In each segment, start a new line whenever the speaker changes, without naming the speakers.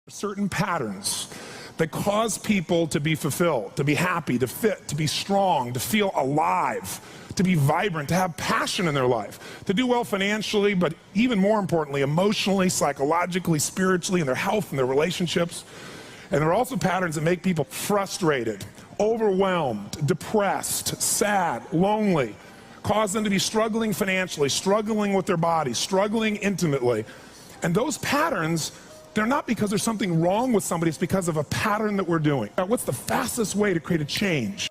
Certain patterns that cause people to be fulfilled, to be happy, to fit, to be strong, to feel alive, to be vibrant, to have passion in their life, to do well financially, but even more importantly, emotionally, psychologically, spiritually, in their health and their relationships. And there are also patterns that make people frustrated, overwhelmed, depressed, sad, lonely, cause them to be struggling financially, struggling with their body, struggling intimately. And those patterns, they're not because there's something wrong with somebody, it's because of a pattern that we're doing. What's the fastest way to create a change?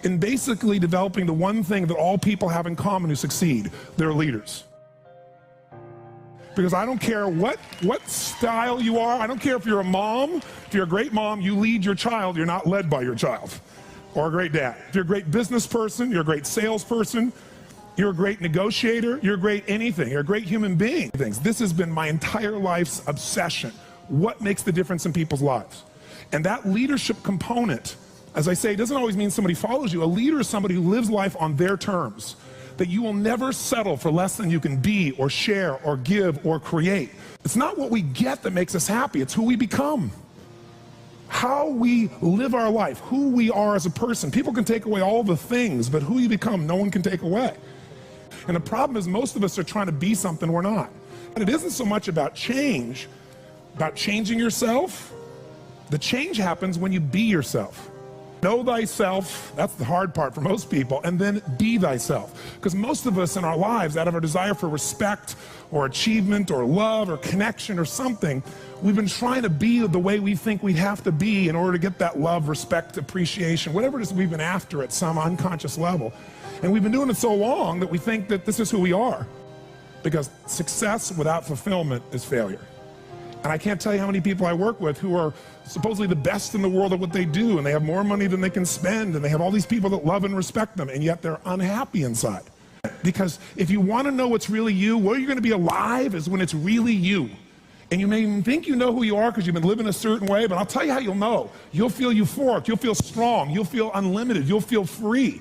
In basically developing the one thing that all people have in common who succeed, they're leaders. Because I don't care what style you are, I don't care if you're a mom, if you're a great mom, you lead your child, you're not led by your child. Or a great dad. If you're a great business person, you're a great salesperson, you're a great negotiator, you're a great anything, you're a great human being. This has been my entire life's obsession. What makes the difference in people's lives? And that leadership component, as I say, doesn't always mean somebody follows you. A leader is somebody who lives life on their terms, that you will never settle for less than you can be or share or give or create. It's not what we get that makes us happy, it's who we become. How we live our life, who we are as a person. People can take away all the things, but who you become, no one can take away. And the problem is most of us are trying to be something we're not. And it isn't so much about change, about changing yourself. The change happens when you be yourself. Know thyself, that's the hard part for most people, and then be thyself. Because most of us in our lives, out of our desire for respect or achievement or love or connection or something, we've been trying to be the way we think we have to be in order to get that love, respect, appreciation, whatever it is we've been after at some unconscious level. And we've been doing it so long that we think that this is who we are. Because success without fulfillment is failure. And I can't tell you how many people I work with who are supposedly the best in the world at what they do, and they have more money than they can spend, and they have all these people that love and respect them, and yet they're unhappy inside. Because if you want to know what's really you, where you're going to be alive is when it's really you. And you may even think you know who you are because you've been living a certain way, but I'll tell you how you'll know. You'll feel euphoric, you'll feel strong, you'll feel unlimited, you'll feel free.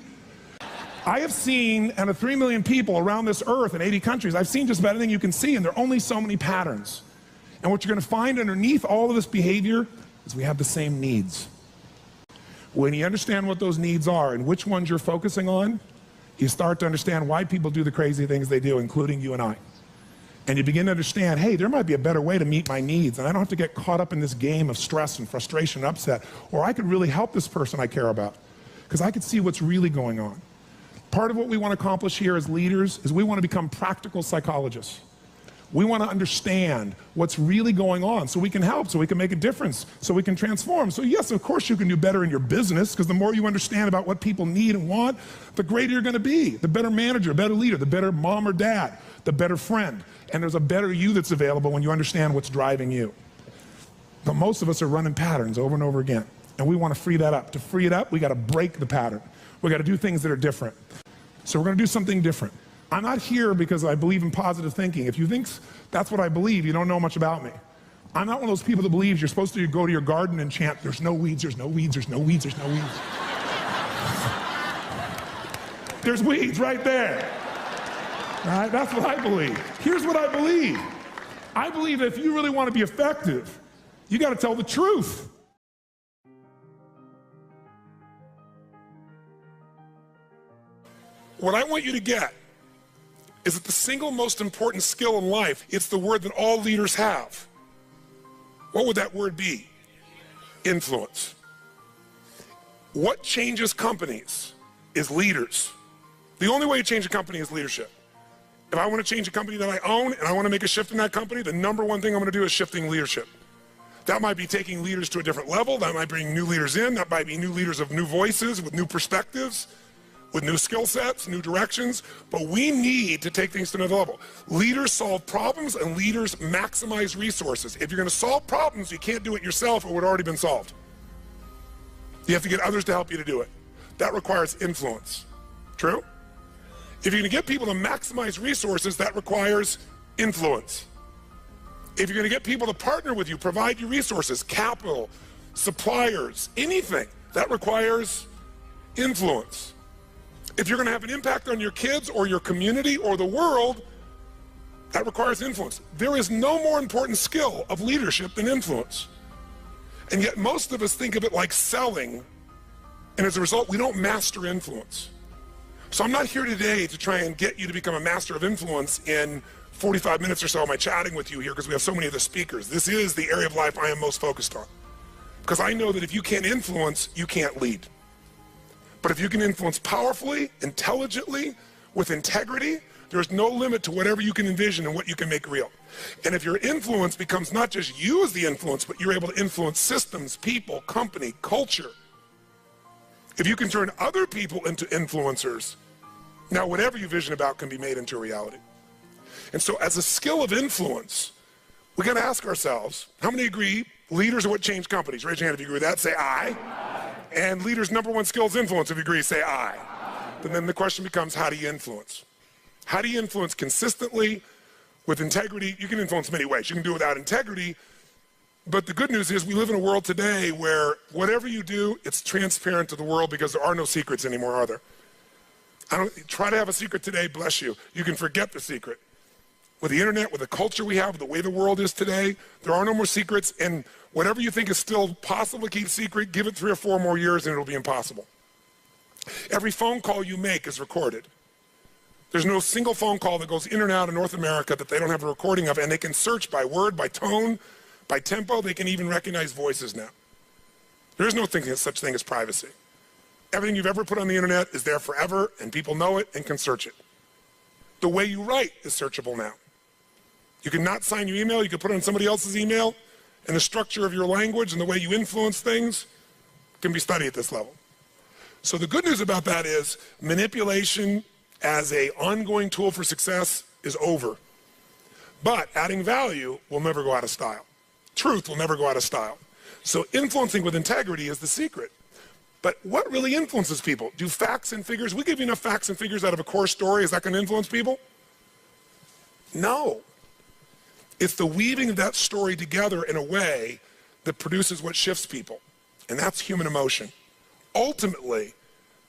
I have seen, out of 3 million people around this earth in 80 countries, I've seen just about anything you can see, and there are only so many patterns. And what you're going to find underneath all of this behavior is we have the same needs. When you understand what those needs are and which ones you're focusing on, you start to understand why people do the crazy things they do, including you and I. And you begin to understand, hey, there might be a better way to meet my needs, and I don't have to get caught up in this game of stress and frustration and upset, or I could really help this person I care about, because I could see what's really going on. Part of what we want to accomplish here as leaders is we want to become practical psychologists. We want to understand what's really going on so we can help, so we can make a difference, so we can transform. So yes, of course you can do better in your business, because the more you understand about what people need and want, the greater you're going to be. The better manager, better leader, the better mom or dad, the better friend. And there's a better you that's available when you understand what's driving you. But most of us are running patterns over and over again. And we want to free that up. To free it up, we got to break the pattern. We got to do things that are different. So we're going to do something different. I'm not here because I believe in positive thinking. If you think that's what I believe, you don't know much about me. I'm not one of those people that believes you're supposed to go to your garden and chant, there's no weeds, there's no weeds, there's no weeds, there's no weeds. There's weeds right there. All right, that's what I believe. Here's what I believe. I believe that if you really want to be effective, you got to tell the truth. What I want you to get is that the single most important skill in life, it's the word that all leaders have. What would that word be? Influence. What changes companies is leaders. The only way you change a company is leadership. If I want to change a company that I own and I want to make a shift in that company, the number one thing I'm going to do is shifting leadership. That might be taking leaders to a different level. That might bring new leaders in. That might be new leaders of new voices with new perspectives, with new skill sets, new directions, but we need to take things to another level. Leaders solve problems and leaders maximize resources. If you're going to solve problems, you can't do it yourself, it would already been solved. You have to get others to help you to do it. That requires influence. True? If you're going to get people to maximize resources, that requires influence. If you're going to get people to partner with you, provide you resources, capital, suppliers, anything, that requires influence. If you're going to have an impact on your kids or your community or the world, that requires influence. There is no more important skill of leadership than influence. And yet most of us think of it like selling, and as a result, we don't master influence. So I'm not here today to try and get you to become a master of influence in 45 minutes or so of my chatting with you here, because we have so many of the speakers. This is the area of life I am most focused on. Because I know that if you can't influence, you can't lead. But if you can influence powerfully, intelligently, with integrity, there's no limit to whatever you can envision and what you can make real. And if your influence becomes not just you as the influence, but you're able to influence systems, people, company, culture. If you can turn other people into influencers, now whatever you vision about can be made into a reality. And so as a skill of influence, we got to ask ourselves, how many agree leaders are what change companies? Raise your hand if you agree with that, say aye. And leaders' number one skill is influence. If you agree, say aye. But then the question becomes, how do you influence? How do you influence consistently with integrity? You can influence many ways. You can do it without integrity. But the good news is we live in a world today where whatever you do, it's transparent to the world, because there are no secrets anymore, are there? Try to have a secret today, bless you. You can forget the secret. With the internet, with the culture we have, with the way the world is today, there are no more secrets, and whatever you think is still possible to keep secret, give it 3 or 4 more years and it'll be impossible. Every phone call you make is recorded. There's no single phone call that goes in and out of North America that they don't have a recording of, and they can search by word, by tone, by tempo. They can even recognize voices now. There is no such thing as privacy. Everything you've ever put on the internet is there forever, and people know it and can search it. The way you write is searchable now. You can not sign your email, you can put it on somebody else's email, and the structure of your language and the way you influence things can be studied at this level. So the good news about that is manipulation as an ongoing tool for success is over. But adding value will never go out of style. Truth will never go out of style. So influencing with integrity is the secret. But what really influences people? Do facts and figures, we give you enough facts and figures out of a core story, is that going to influence people? No. It's the weaving of that story together in a way that produces what shifts people. And that's human emotion. Ultimately,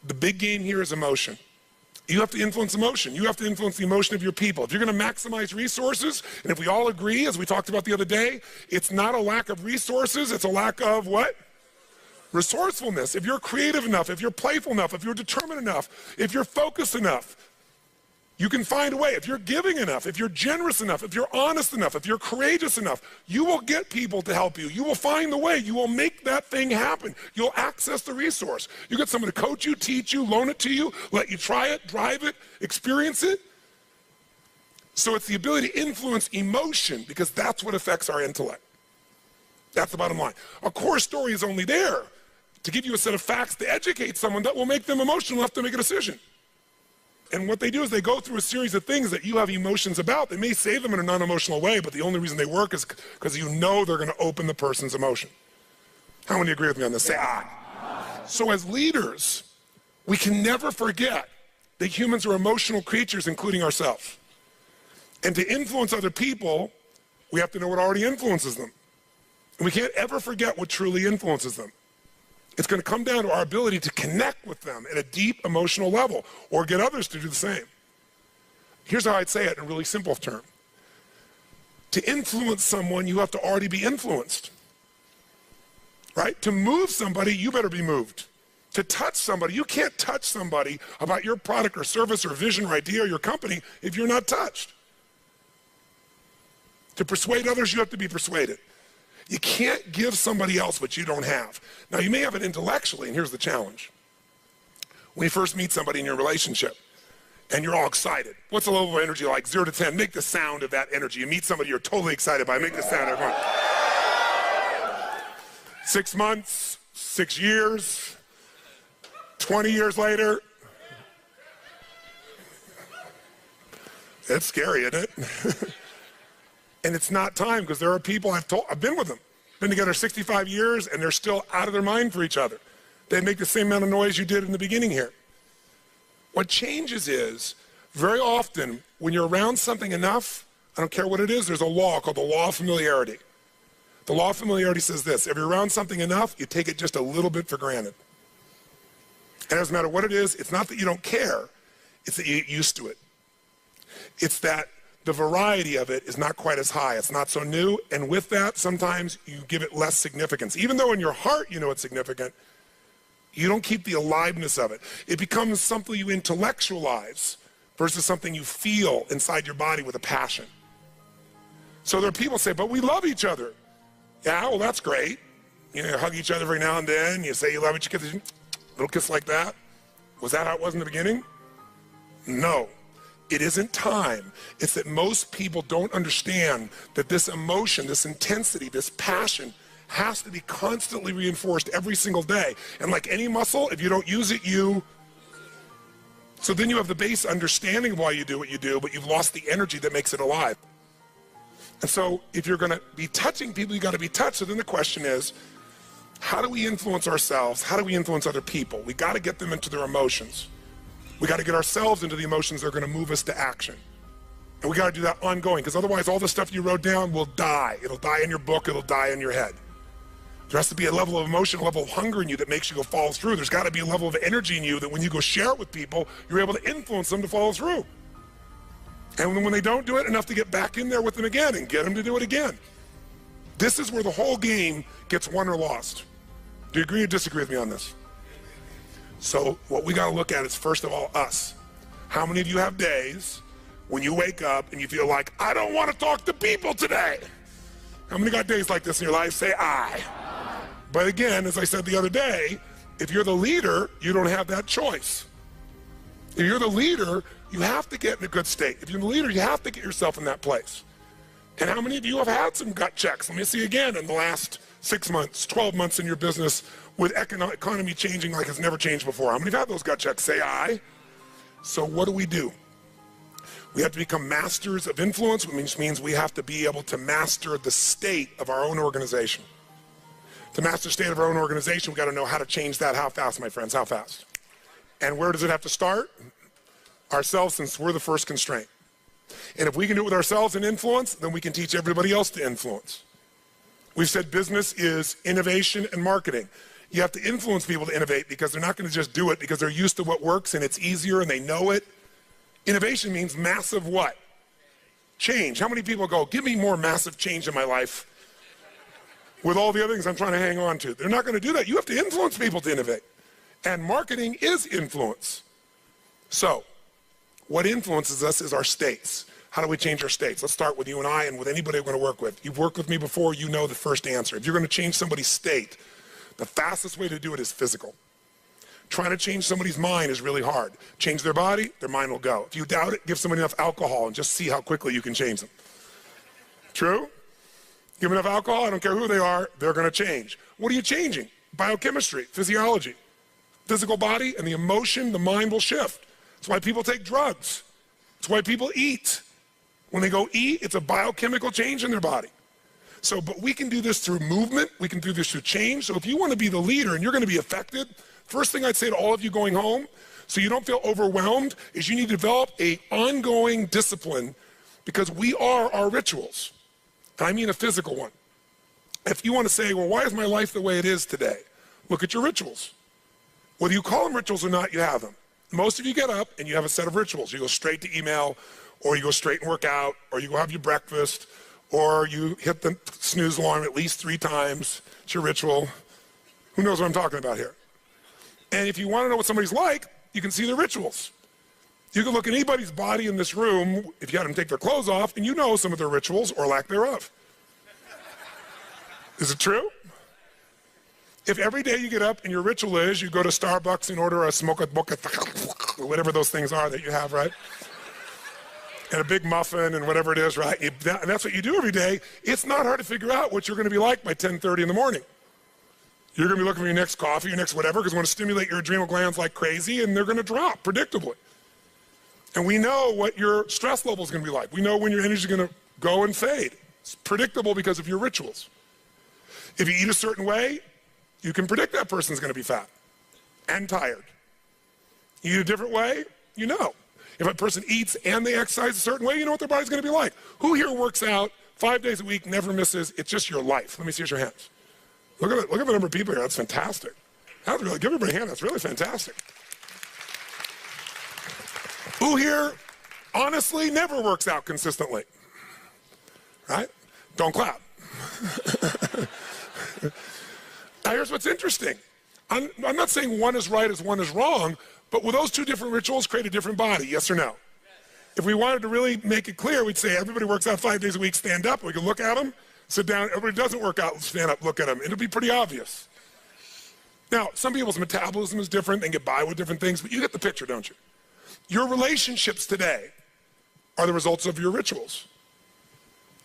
the big game here is emotion. You have to influence emotion. You have to influence the emotion of your people. If you're going to maximize resources, and if we all agree, as we talked about the other day, it's not a lack of resources, it's a lack of what? Resourcefulness. If you're creative enough, if you're playful enough, if you're determined enough, if you're focused enough, you can find a way. If you're giving enough, if you're generous enough, if you're honest enough, if you're courageous enough, you will get people to help you. You will find the way. You will make that thing happen. You'll access the resource. You get someone to coach you, teach you, loan it to you, let you try it, drive it, experience it. So it's the ability to influence emotion, because that's what affects our intellect. That's the bottom line. A core story is only there to give you a set of facts to educate someone that will make them emotional enough to make a decision. And what they do is they go through a series of things that you have emotions about. They may say them in a non-emotional way, but the only reason they work is because you know they're going to open the person's emotion. How many agree with me on this? Say aye. So as leaders, we can never forget that humans are emotional creatures, including ourselves. And to influence other people, we have to know what already influences them. And we can't ever forget what truly influences them. It's going to come down to our ability to connect with them at a deep emotional level, or get others to do the same. Here's how I'd say it in a really simple term. To influence someone, you have to already be influenced. Right? To move somebody, you better be moved. To touch somebody, you can't touch somebody about your product or service or vision or idea or your company if you're not touched. To persuade others, you have to be persuaded. You can't give somebody else what you don't have. Now, you may have it intellectually, and here's the challenge. When you first meet somebody in your relationship, and you're all excited, what's the level of energy like? 0 to 10, make the sound of that energy. You meet somebody you're totally excited by, make the sound, everyone. 6 months, 6 years, 20 years later. It's scary, isn't it? And it's not time, because there are people I've been with them, been together 65 years, and they're still out of their mind for each other. They make the same amount of noise you did in the beginning here. What changes is, very often, when you're around something enough, I don't care what it is, there's a law called the law of familiarity. The law of familiarity says this: if you're around something enough, you take it just a little bit for granted. And it doesn't matter what it is, it's not that you don't care, it's that you get used to it. It's that the variety of it is not quite as high. It's not so new, and with that, sometimes you give it less significance. Even though in your heart you know it's significant, you don't keep the aliveness of it. It becomes something you intellectualize versus something you feel inside your body with a passion. So there are people say, but we love each other. Yeah, well, that's great. You know, you hug each other every now and then. You say you love each other, little kiss like that. Was that how it was in the beginning? No. It isn't time. It's that most people don't understand that this emotion, this intensity, this passion has to be constantly reinforced every single day. And like any muscle, if you don't use it, so then you have the base understanding of why you do what you do, but you've lost the energy that makes it alive. And so if you're gonna be touching people, you gotta be touched. So then the question is, how do we influence ourselves? How do we influence other people? We gotta get them into their emotions. We got to get ourselves into the emotions that are going to move us to action. And we got to do that ongoing, because otherwise all the stuff you wrote down will die. It'll die in your book, it'll die in your head. There has to be a level of emotion, a level of hunger in you that makes you go follow through. There's got to be a level of energy in you that when you go share it with people, you're able to influence them to follow through. And when they don't do it, enough to get back in there with them again and get them to do it again. This is where the whole game gets won or lost. Do you agree or disagree with me on this? So what we got to look at is, first of all, us. How many of you have days when you wake up and you feel like, I don't want to talk to people today? How many got days like this in your life? Say I. But again, as I said the other day, if you're the leader, you don't have that choice. If you're the leader, you have to get in a good state. If you're the leader, you have to get yourself in that place. And how many of you have had some gut checks? Let me see again in the last 6 months, 12 months in your business with economy changing like it's never changed before. How many have had those gut checks? Say I. So what do? We have to become masters of influence, which means we have to be able to master the state of our own organization. To master the state of our own organization, we got to know how to change that. How fast, my friends? How fast? And where does it have to start? Ourselves, since we're the first constraint. And if we can do it with ourselves and influence, then we can teach everybody else to influence. We've said business is innovation and marketing. You have to influence people to innovate, because they're not going to just do it because they're used to what works and it's easier and they know it. Innovation means massive what? Change. How many people go, give me more massive change in my life with all the other things I'm trying to hang on to? They're not going to do that. You have to influence people to innovate. And marketing is influence. So what influences us is our states. How do we change our states? Let's start with you and I and with anybody we're going to work with. You've worked with me before, you know the first answer. If you're going to change somebody's state, the fastest way to do it is physical. Trying to change somebody's mind is really hard. Change their body, their mind will go. If you doubt it, give somebody enough alcohol and just see how quickly you can change them. True? Give them enough alcohol, I don't care who they are, they're going to change. What are you changing? Biochemistry, physiology, physical body, and the emotion, the mind will shift. That's why people take drugs. That's why people eat. When they go eat, it's a biochemical change in their body. So, but we can do this through movement. We can do this through change. So if you want to be the leader and you're going to be affected, first thing I'd say to all of you going home, so you don't feel overwhelmed, is you need to develop an ongoing discipline, because we are our rituals. And I mean a physical one. If you want to say, well, why is my life the way it is today? Look at your rituals. Whether you call them rituals or not, you have them. Most of you get up and you have a set of rituals. You go straight to email, or you go straight and work out, or you go have your breakfast, or you hit the snooze alarm at least 3 times. It's your ritual. Who knows what I'm talking about here? And if you want to know what somebody's like, you can see their rituals. You can look at anybody's body in this room, if you had them take their clothes off, and you know some of their rituals or lack thereof. Is it true? If every day you get up and your ritual is you go to Starbucks and order a smoke boca, whatever those things are that you have, right? And a big muffin and whatever it is, right? And that's what you do every day. It's not hard to figure out what you're going to be like by 10:30 in the morning. You're going to be looking for your next coffee, your next whatever, because you want to stimulate your adrenal glands like crazy, and they're going to drop predictably. And we know what your stress level is going to be like. We know when your energy is going to go and fade. It's predictable because of your rituals. If you eat a certain way, you can predict that person's going to be fat and tired. You eat a different way, you know. If a person eats and they exercise a certain way, you know what their body's going to be like. Who here works out 5 days a week, never misses? It's just your life. Let me see your hands. Look at the number of people here. That's fantastic. That's really, give everybody a hand. That's really fantastic. Who here honestly never works out consistently, right? Don't clap. Now here's what's interesting. I'm not saying one is right as one is wrong, but will those two different rituals create a different body, yes or no? If we wanted to really make it clear, we'd say everybody works out 5 days a week, stand up, we can look at them, sit down, everybody doesn't work out, stand up, look at them. It'll be pretty obvious. Now, some people's metabolism is different, they get by with different things, but you get the picture, don't you? Your relationships today are the results of your rituals.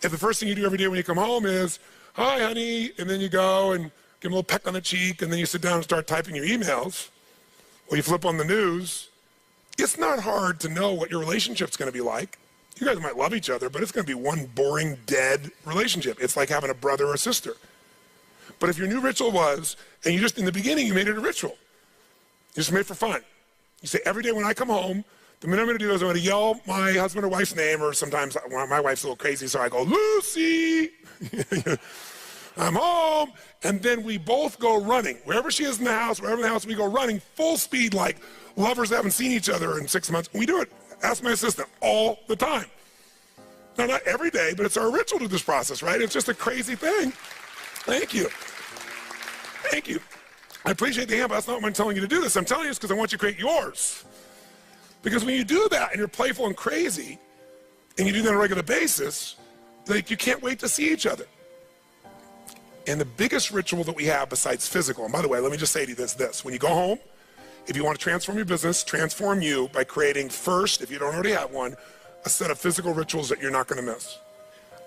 If the first thing you do every day when you come home is, hi, honey, and then you go and give them a little peck on the cheek, and then you sit down and start typing your emails, or you flip on the news, it's not hard to know what your relationship's going to be like. You guys might love each other, but it's going to be one boring, dead relationship. It's like having a brother or a sister. But if your new ritual was, and you just, in the beginning, you made it a ritual. You just made it for fun. You say, every day when I come home, the minute I'm going to do is I'm going to yell my husband or wife's name, or sometimes my wife's a little crazy, so I go, Lucy, I'm home. And then we both go running. Wherever she is in the house, wherever in the house, we go running full speed like lovers that haven't seen each other in 6 months. We do it, ask my assistant, all the time. Now, not every day, but it's our ritual to this process, right? It's just a crazy thing. Thank you. Thank you. I appreciate the hand, but that's not why I'm telling you to do this. I'm telling you this because I want you to create yours. Because when you do that and you're playful and crazy, and you do that on a regular basis, like you can't wait to see each other. And the biggest ritual that we have besides physical, and by the way, let me just say to you this. When you go home, if you want to transform your business, transform you by creating first, if you don't already have one, a set of physical rituals that you're not going to miss.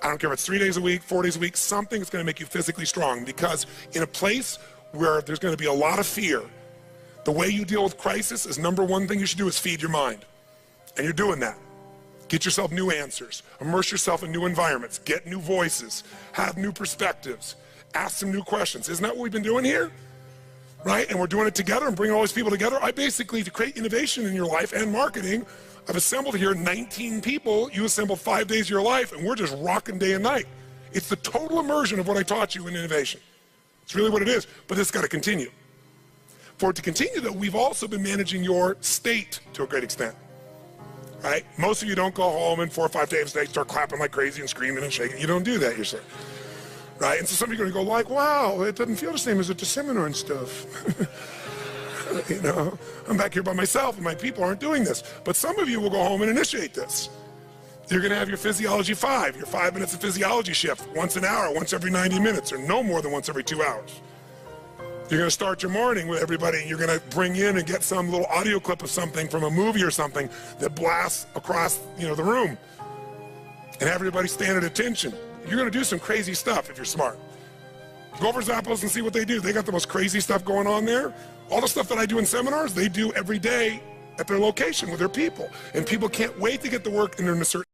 I don't care if it's 3 days a week, 4 days a week, something that's going to make you physically strong, because in a place where there's going to be a lot of fear, the way you deal with crisis is number one thing you should do is feed your mind. And you're doing that. Get yourself new answers, immerse yourself in new environments, get new voices, have new perspectives, ask some new questions. Isn't that what we've been doing here? Right? And we're doing it together and bringing all these people together. I basically, to create innovation in your life and marketing, I've assembled here 19 people. You assemble 5 days of your life, and we're just rocking day and night. It's the total immersion of what I taught you in innovation. It's really what it is, but it's got to continue. For it to continue, though, we've also been managing your state to a great extent. Right? Most of you don't go home and 4 or 5 days they start clapping like crazy and screaming and shaking. You don't do that yourself. Right? And so some of you are going to go like, wow, it doesn't feel the same as at the seminar and stuff. You know, I'm back here by myself and my people aren't doing this. But some of you will go home and initiate this. You're going to have your Physiology 5, your 5 minutes of physiology shift, once an hour, once every 90 minutes, or no more than once every 2 hours. You're going to start your morning with everybody, and you're going to bring in and get some little audio clip of something from a movie or something that blasts across, the room, and have everybody stand at attention. You're going to do some crazy stuff if you're smart. Go over Zappos and see what they do. They got the most crazy stuff going on there. All the stuff that I do in seminars, they do every day at their location with their people. And people can't wait to get to work, and they're in a certain